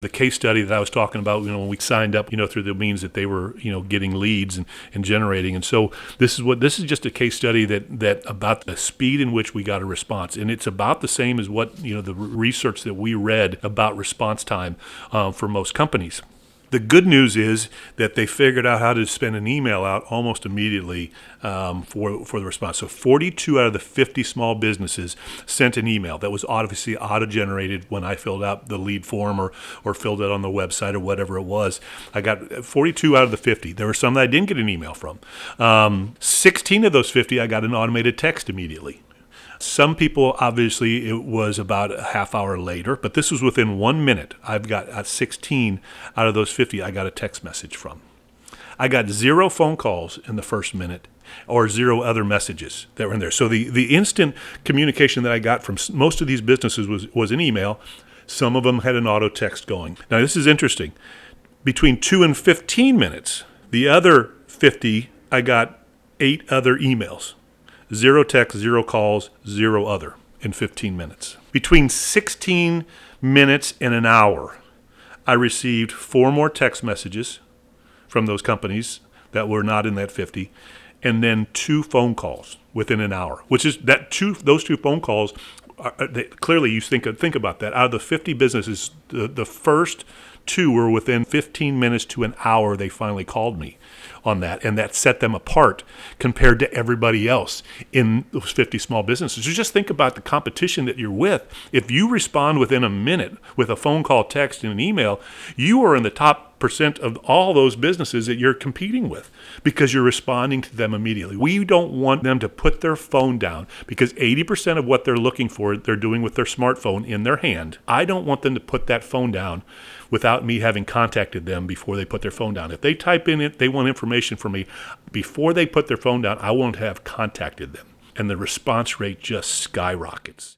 The case study that I was talking about, when we signed up, through the means that they were, getting leads and generating. And so this is just a case study that about the speed in which we got a response. And it's about the same as what, the research that we read about response time for most companies. The good news is that they figured out how to send an email out almost immediately for the response. So 42 out of the 50 small businesses sent an email that was obviously auto-generated when I filled out the lead form or filled it on the website or whatever it was. I got 42 out of the 50. There were some that I didn't get an email from. 16 of those 50, I got an automated text immediately. Some people, obviously, it was about a half hour later, but this was within 1 minute. I've got 16 out of those 50 I got a text message from. I got 0 phone calls in the first minute or 0 other messages that were in there. So the instant communication that I got from most of these businesses was an email. Some of them had an auto text going. Now, this is interesting. Between 2 and 15 minutes, the other 50, I got 8 other emails. 0 text, 0 calls, 0 other in 15 minutes. Between 16 minutes and an hour, I received 4 more text messages from those companies that were not in that 50, and then 2 phone calls within an hour, which is those 2 phone calls. Clearly, you think about that. Out of the 50 businesses, the first 2 were within 15 minutes to an hour. They finally called me on that, and that set them apart compared to everybody else in those 50 small businesses. So just think about the competition that you're with. If you respond within a minute with a phone call, text, and an email, you are in the top % of all those businesses that you're competing with because you're responding to them immediately. We don't want them to put their phone down because 80% of what they're looking for, they're doing with their smartphone in their hand. I don't want them to put that phone down without me having contacted them before they put their phone down. If they type in it, they want information from me, before they put their phone down, I won't have contacted them. And the response rate just skyrockets.